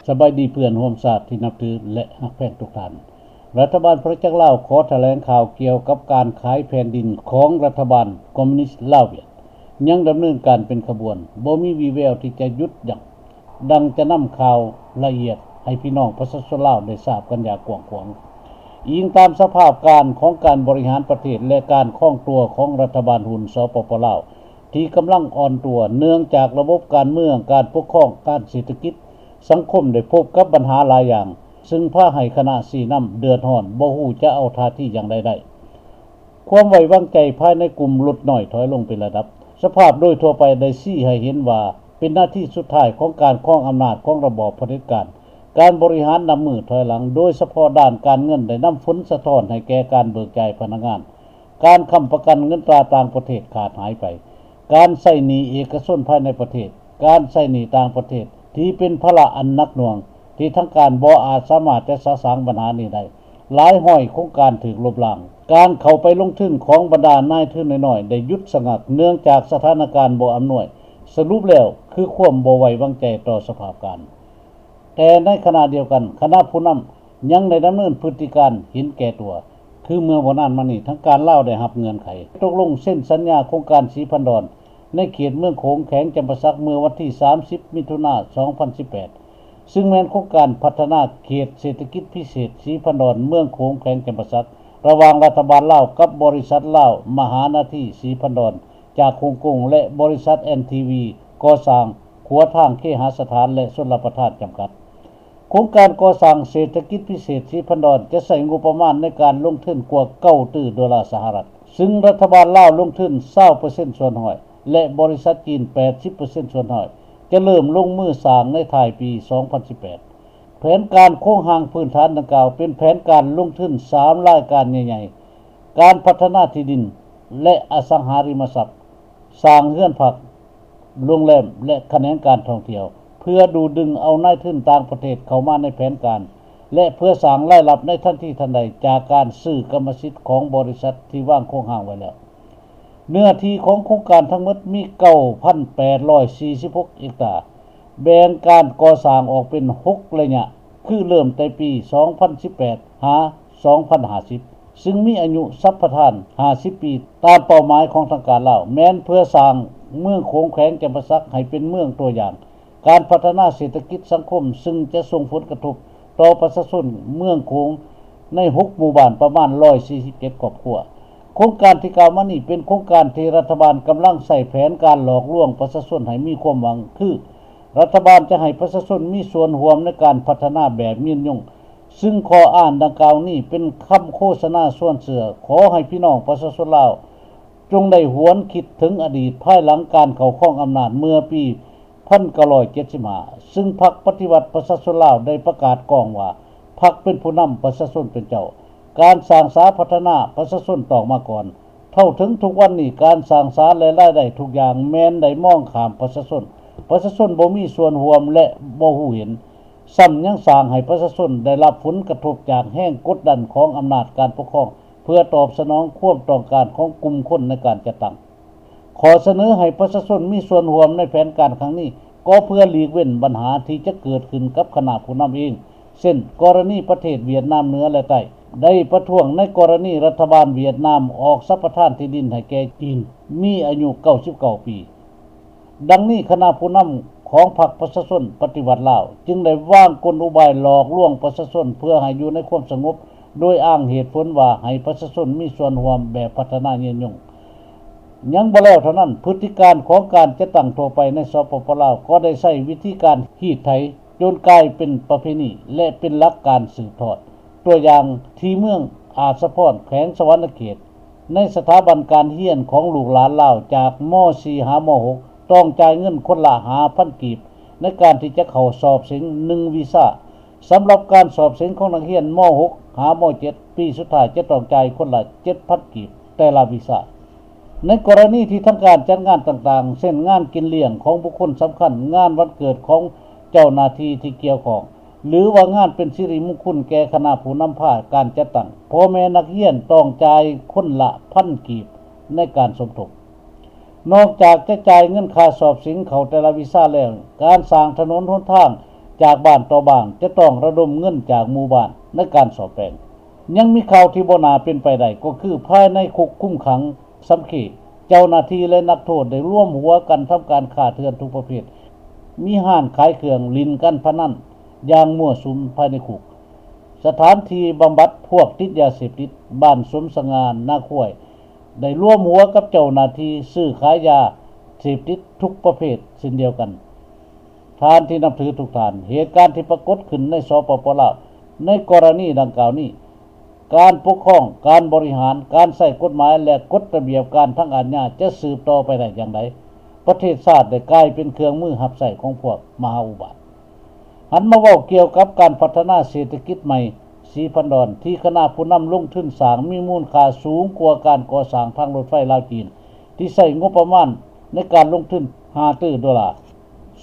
สบายดีเพื่อนร่วมชาติที่นับถือและรักแพงทุกท่านรัฐบาลประจักษ์ลาวขอแถลงข่าวเกี่ยวกับการขายแผ่นดินของรัฐบาลคอมมิวนิสต์ลาวเวียดยังดำเนินการเป็นขบวนบ่มีวี่แววที่จะหยุดยั้งดังจะนำข่าวละเอียดให้พี่น้องประชาชนลาวได้ทราบกันอย่างกว้างขวางอิงตามสภาพการของการบริหารประเทศและการคล่องตัวของรัฐบาลหุ่นสปป.ลาวที่กำลังอ่อนตัวเนื่องจากระบบการเมืองการปกครองการเศรษฐกิจสังคมได้พบกับปัญหาหลายอย่างซึ่งพาให้คณะสีน้ำเดือดร้อนบ่ฮู้จะเอาท่าทีอย่างใดได้ความไว้วางใจภายในกลุ่มลดน้อยถอยลงเป็นระดับสภาพโดยทั่วไปได้ชี้ให้เห็นว่าเป็นหน้าที่สุดท้ายของการครองอำนาจของระบอบเผด็จการการบริหารนำมือถอยหลังโดยเฉพาะด้านการเงินได้นำผลสะท้อนให้แก่การเบิกจ่ายพนักงานการค้ำประกันเงินตราต่างประเทศขาดหายไปการใช้หนี้เอกชนภายในประเทศการใช้หนี้ต่างประเทศที่เป็นภาระอันหนักหน่วงที่ทั้งการบ่อาจสามารถจะสะสางปัญหานี้ได้หลายห้อยโครงการถูกลบล้างการเข้าไปลงทุนของบรรดานายทุนน้อยๆได้หยุดชะงักเนื่องจากสถานการณ์บ่อำนวยสรุปแล้วคือความบ่ไว้วางใจต่อสภาพการแต่ในขณะเดียวกันคณะผู้นำยังได้ดำเนินพฤติการเห็นแก่ตัวคือเมื่อบ่นานมานี้ทั้งการลาวได้รับเงื่อนไขตกลงเส้นสัญญาโครงการสีพันดอนในเขตเมืองโขงแข็งจำปาสักเมื่อวันที่30มิถุนายน2018ซึ่งแม้นโครงการพัฒนาเขตเศรษฐกิจพิเศษสีพันดอนเมืองโขงแข็งจำปาสักระหว่างรัฐบาลลาวกับบริษัทลาวมหานาทีสีพันดอนจากฮ่องกงและบริษัท NTV ก่อสร้างขัวทางเคหสถานและชลประทานจำกัดโครงการก่อสร้างเศรษฐกิจพิเศษสีพันดอนจะใช้งบประมาณในการลงทุนกว่า$90 ล้านซึ่งรัฐบาลลาวลงทุน 20% ส่วนน้อยและบริษัทจีน 80% ส่วนน้อยจะเริ่มลงมือสร้างในท้ายปี 2018 แผนการโครงสร้างพื้นฐานดังกล่าวเป็นแผนการลงทุน3รายการใหญ่ๆการพัฒนาที่ดินและอสังหาริมทรัพย์สร้างเรือนพักโรงแรมและแขนงการท่องเที่ยวเพื่อดูดึงเอานายทุนต่างประเทศเข้ามาในแผนการและเพื่อสร้างรายรับในทันทีทันใดจากการซื้อกรรมสิทธิ์ของบริษัทที่วางโครงสร้างไว้แล้วเนื้อที่ของโครงการทั้งหมดมี 9,846 เฮกตาร์แบ่งการก่อสร้างออกเป็น6ระยะคือเริ่มแต่ปี 2018 หา 2050 ซึ่งมีอายุสัพพทาน 50 ปีตามเป้าหมายของทางการลาวแม้นเพื่อสร้างเมืองโขงแข็งจำปาสักให้เป็นเมืองตัวอย่างการพัฒนาเศรษฐกิจสังคมซึ่งจะส่งผลกระทบต่อประชาชนเมืองโขงใน6หมู่บ้านประมาณ147ครอบครัวโครงการที่กล่าวมานี้เป็นโครงการที่รัฐบาลกำลังใส่แผนการหลอกลวงประชาชนให้มีความหวังคือรัฐบาลจะให้ประชาชนมีส่วนร่วมในการพัฒนาแบบยืนยงซึ่งข้ออ้างดังกล่าวนี้เป็นคำโฆษณาส่วนเสือขอให้พี่น้องประชาชนลาวจงได้หวนคิดถึงอดีตภายหลังการเข้าครองอำนาจเมื่อปี1975ซึ่งพรรคปฏิวัติประชาชนลาวได้ประกาศก้องว่าพรรคเป็นผู้นำประชาชนเป็นเจ้าการสร้างสาพัฒนาประชาชนต้องมาก่อนเท่าถึงทุกวันนี้การสร้างสาและรายได้ทุกอย่างแม้นได้มองข้ามประชาชนบ่มีส่วนร่วมและบ่ฮู้เห็นซ้ำยังสร้างให้ประชาชนได้รับผลกระทบจากแห่งกดดันของอำนาจการปกครองเพื่อตอบสนองความต้องการของกลุ่มคนในการจัดตั้งขอเสนอให้ประชาชนมีส่วนร่วมในแผนการครั้งนี้ก็เพื่อหลีกเว้นปัญหาที่จะเกิดขึ้นกับคณะผู้นำเองเช่นกรณีประเทศเวียดนามเหนือและใต้ได้ประท้วงในกรณีรัฐบาลเวียดนามออกสัพพทานที่ดินให้แก่จีนมีอายุ99ปีดังนี้คณะผู้นำของพรรคประชาชนปฏิวัติลาวจึงได้วางกลอุบายหลอกลวงประชาชนเพื่อให้อยู่ในความสงบโดยอ้างเหตุผลว่าให้ประชาชนมีส่วนร่วมแบบพัฒนายืนยงยังบ่แล้วเท่านั้นพฤติการของการจะตั้งทั่วไปในสปป.ลาวก็ได้ใช้วิธีการฮีดไถจนกลายเป็นประเพณีและเป็นหลักการสืบทอดตัวอย่างที่เมืองอาจสะพรแขวงสวรรณเขตในสถาบันการเรียนของลูกหลานลาวจากม.4 หาม.6 ต้องจ่ายเงินคนละ 5,000 กีบในการที่จะเข้าสอบเสียง1วีซ่าสำหรับการสอบเสียงของนักเรียนม.6 หาม.7 ปีสุดท้ายจะต้องจ่ายคนละ 7,000 กีบแต่ละวีซ่าในกรณีที่ทางการจัดงานต่างๆเช่นงานกินเลี้ยงของบุคคลสำคัญงานวันเกิดของเจ้าหน้าที่ที่เกี่ยวข้องหรือว่างานเป็นสิริมงคลแก่คณะผู้นำพาการจัดตั้งพ่อแม่นักเรียนต้องจ่ายคนละ 1,000 กีบในการสมทบนอกจากจะจ่ายเงินค่าสอบเสียงเขาแต่ละวีซ่าแล้วการสร้างถนนหนทาง จากบ้านต่อบ้านจะต้องระดมเงินจากหมู่บ้านในการสอบแปลงยังมีข่าวที่บ่น่าเป็นไปได้ก็คือภายในคุกคุมขังสำเขเจ้าหน้าที่และนักโทษได้ร่วมหัวกันทำการฆ่าเถื่อนทุกประเภทมีห้านขายเครื่องลินกันพนันอย่างมั่วสุมภายในคุกสถานที่บำบัดพวกติดยาเสพติดบ้านสมสงานนาข้วยได้ร่วมหัวกับเจ้าหน้าที่ซื้อขายยาเสพติดทุกประเภทเช่นเดียวกันทานที่นับถือทุกท่านเหตุการณ์ที่ปรากฏขึ้นในสปป.ลาวในกรณีดังกล่าวนี้การปกครองการบริหารการใช้กฎหมายและกฎระเบียบการทางอาญาจะสืบต่อไปได้อย่างไรประเทศชาติได้กลายเป็นเครื่องมือหับใช้ของพวกมหาอุบาทหันมาเว้าเกี่ยวกับการพัฒนาเศรษฐกิจใหม่สีพันดอนที่คณะผู้นำลงทุนสร้างมีมูลค่าสูงกว่าการก่อสร้างทางรถไฟลาวจีนที่ใช้งบประมาณในการลงทุน5 ตื้อดอลลาร์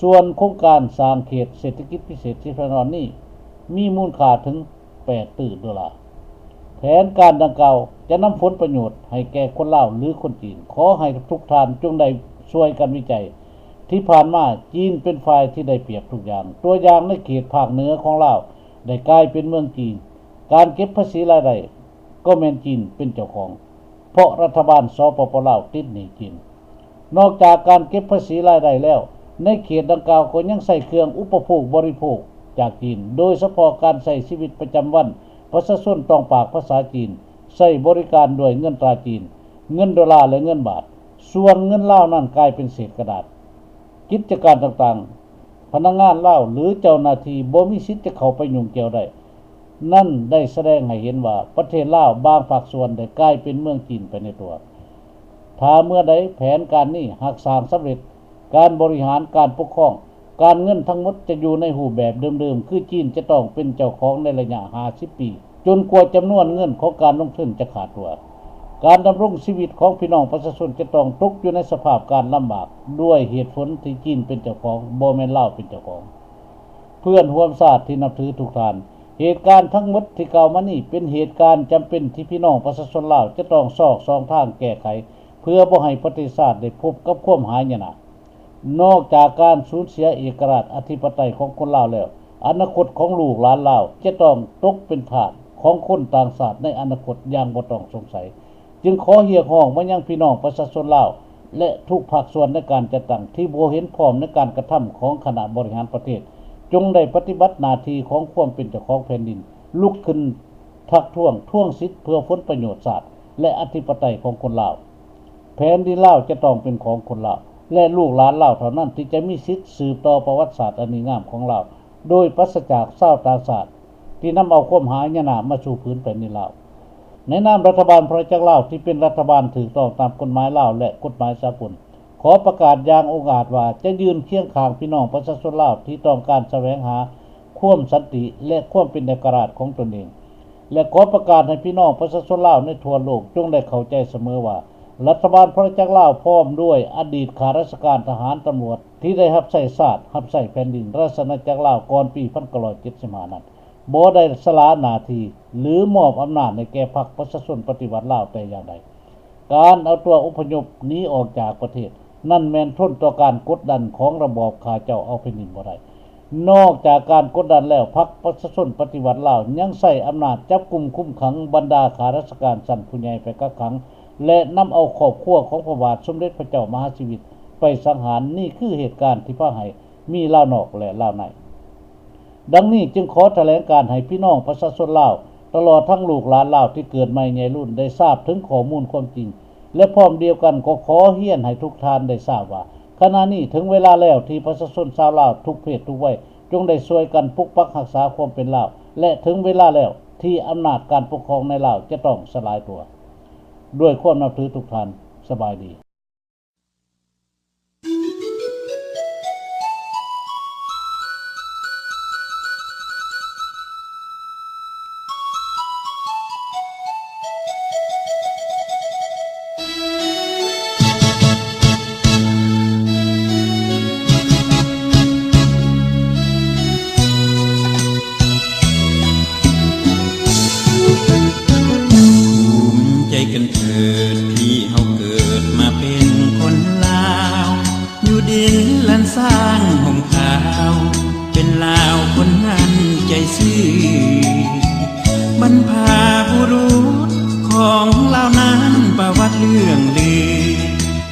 ส่วนโครงการสร้างเขตเศรษฐกิจพิเศษสีพันดอนนี้มีมูลค่าถึง8 ตื้อดอลลาร์แผนการดังกล่าวจะนำผลประโยชน์ให้แก่คนลาวหรือคนจีนขอให้ทุกท่านจงได้ช่วยกันวิจัยที่ผ่านมาจีนเป็นฝ่ายที่ได้เปรียบทุกอย่างตัวอย่างในเขตภาคเหนือของลาวได้กลายเป็นเมืองจีนการเก็บภาษีรายได้ก็แม่นจีนเป็นเจ้าของเพราะรัฐบาลสปป.ลาวติดหนี้จีนนอกจากการเก็บภาษีรายได้แล้วในเขตดังกล่าวก็ยังใส่เครื่องอุปโภคบริโภคจากจีนโดยเฉพาะการใช้ชีวิตประจำวันประชาชนต้องปากภาษาจีนใช้บริการด้วยเงินตราจีนเงินดอลลาร์และเงินบาทส่วนเงินลาวนั้นกลายเป็นเศษกระดาษกิจการต่างๆพนักงานลาวหรือเจ้าหน้าที่บ่มีสิทธิ์จะเข้าไปยุ่งเกี่ยวได้นั่นได้แสดงให้เห็นว่าประเทศลาวบางภาคส่วนได้กลายเป็นเมืองจีนไปในตัวถ้าเมื่อใดแผนการนี้หากสร้างสำเร็จการบริหารการปกครองการเงินทั้งหมดจะอยู่ในรูปแบบเดิมๆคือจีนจะต้องเป็นเจ้าของในระยะ50 ปีจนกว่าจำนวนเงินของการลงทุนจะขาดตัวการดำรงชีวิตของพี่น้องประชาชนจะต้องตกอยู่ในสภาพการลำบากด้วยเหตุผลที่จีนเป็นเจ้าของบ่แม่นลาวเป็นเจ้าของเพื่อนร่วมชาติที่นับถือทุกท่านเหตุการณ์ทั้งหมดที่กล่าวมานี้เป็นเหตุการณ์จำเป็นที่พี่น้องประชาชนลาวจะต้องซอกซองทางแก้ไขเพื่อบ่ให้ประเทศชาติได้พบกับความหายนะนอกจากการสูญเสียเอกราชอธิปไตยของคนลาวแล้วอนาคตของลูกหลานลาวจะต้องตกเป็นทาสของคนต่างชาติในอนาคตอย่างบ่ต้องสงสัยจึงขอเรียกร้องมายังพี่น้องประชาชนลาวและทุกภาคส่วนในการจัดตั้งที่บ่เห็นพร้อมในการกระทำของคณะบริหารประเทศจงได้ปฏิบัติหน้าที่ของความเป็นเจ้าของแผ่นดินลุกขึ้นทักท้วงสิทธิ์เพื่อผลประโยชน์ชาติและอธิปไตยของคนลาวแผ่นดินลาวจะต้องเป็นของคนลาวและลูกหลานลาวเท่านั้นที่จะมีสิทธิ์สืบต่อประวัติศาสตร์อันดีงามของลาวโดยปราศจากชาวต่างชาติที่นำเอาความหายนะมาสู่พื้นแผ่นดินลาวในนามรัฐบาลพระเจ้าลาวที่เป็นรัฐบาลถูกต้องตามกฎหมายลาวและกฎหมายสากลขอประกาศอย่างองอาจว่าจะยืนเคียงข้างพี่น้องประชาชนลาวที่ต้องการแสวงหาความสันติและความเป็นเอกราชของตนเองและขอประกาศให้พี่น้องประชาชนลาวในทั่วโลกจงได้เข้าใจเสมอว่ารัฐบาลพระเจ้าลาวพร้อมด้วยอดีตข้าราชการทหารตำรวจที่ได้รับใช้ชาติรับใช้แผ่นดินราชอาณาจักรลาวก่อนปี1975นั้นบ่ได้สละหน้าที่หรือมอบอำนาจให้แก่พรรคประชาชนปฏิวัติลาวแต่อย่างใดการเอาตัวอพยพหนีออกจากประเทศนั่นแม่นทนต่อการกดดันของระบอบข้าเจ้าเอาแผ่นดินบ่ได้นอกจากการกดดันแล้วพรรคประชาชนปฏิวัติลาวยังใช้อำนาจจับกุมคุมขังบรรดาข้าราชการชั้นผู้ใหญ่ไปกักขังและนำเอาครอบครัวของพระบาทสมเด็จพระเจ้ามหาชีวิตไปสังหารนี่คือเหตุการณ์ที่พาให้มีลาวนอกและลาวในดังนี้จึงขอแถลงการให้พี่น้องประชาชนลาวตลอดทั้งลูกหลานลาวที่เกิดใหม่ใหญ่รุ่นได้ทราบถึงข้อมูลความจริงและพร้อมเดียวกันก็ขอเฮียนให้ทุกท่านได้ทราบว่าขณะนี้ถึงเวลาแล้วที่ประชาชนชาวลาวทุกเพศทุกวัยจงได้ช่วยกันปกปักรักษาความเป็นลาวและถึงเวลาแล้วที่อำนาจการปกครองในลาวจะต้องสลายตัวด้วยความนับถือทุกท่านสบายดี กันเถิดที่เฮาเกิดมา ใจซื่อบรรพบุรุษของเรานั้นประวัติเรื่องลือ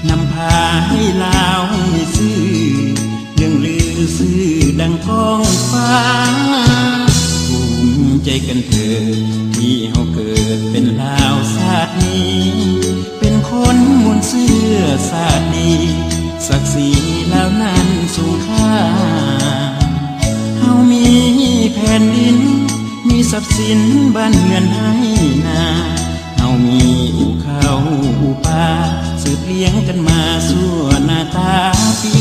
นำพาให้ลาวให้ซื่อเรื่องลือซื่อดังก้องฟ้าภูมิใจกันเถิดที่เฮาเกิดเป็นลาวชาตินี้เป็นคนมวลเสื้อชาติดีศักดิ์ศรีแล้วนั้นสูงค่าเฮามีแผ่นดินมีทรัพย์สินบ้านเรือนให้นาเฮามีอู่ข้าวอู่ปลาสืบเลี้ยงกันมาสู่หน้าตาปี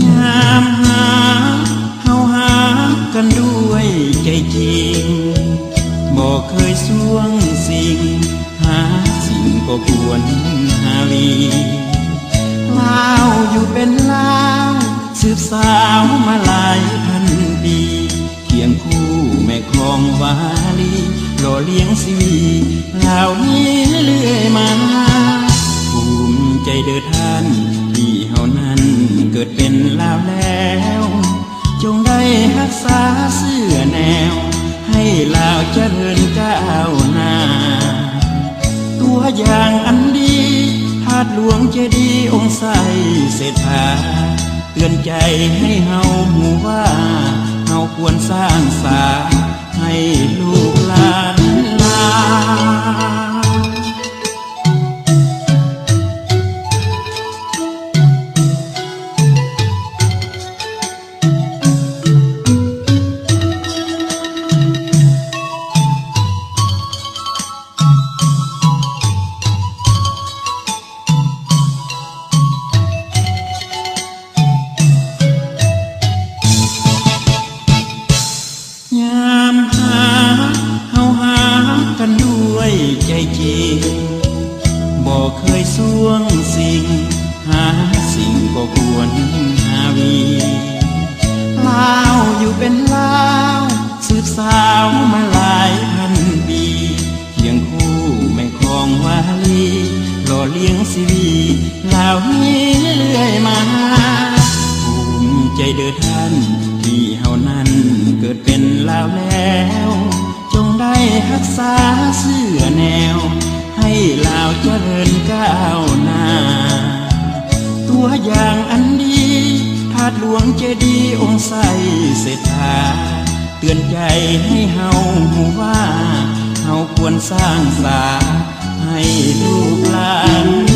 ยามหาเฮาหากันด้วยใจจริงบ่เคยสวงสิ่งหาสิ่งก็ควรหาวีลาวอยู่เป็นลาวสืบสาวมาหลายพันปีเคียงคู่แม่คองวาลีหล่อเลี้ยงชีวีเหล่านี้เรื่อยมาภูมิใจเด้อท่านที่เฮานั้นเกิดเป็นลาวแล้วจงได้รักษาเสื้อแนวให้ลาวเจริญก้าวหน้าตัวอย่างอันดีธาตุหลวงเจดีย์องค์ใสเศรษฐาเตือนใจให้เฮาหูว่าเฮาควรสร้างสาให้ลูกหลานลายามหาเฮาหากันด้วยใจจริงบ่เคยสวงสิ่งหาสิ่งก็ควรหาวีลาวอยู่เป็นลาวสืบสาวมาหลายพันปีเคียงคู่แม่คองวาลีหล่อเลี้ยงชีวีเหล่านี้เรื่อยมาภูมิใจเด้อท่านที่เฮานั้นเกิดเป็นลาวแล้วจงได้รักษาเสื้อแนวให้ลาวเจริญก้าวหน้าตัวอย่างอันดีธาตุหลวงเจดีย์องค์ใสเศรษฐาเตือนใจให้เฮาหูว่าเฮาควรสร้างสาให้ลูกหลาน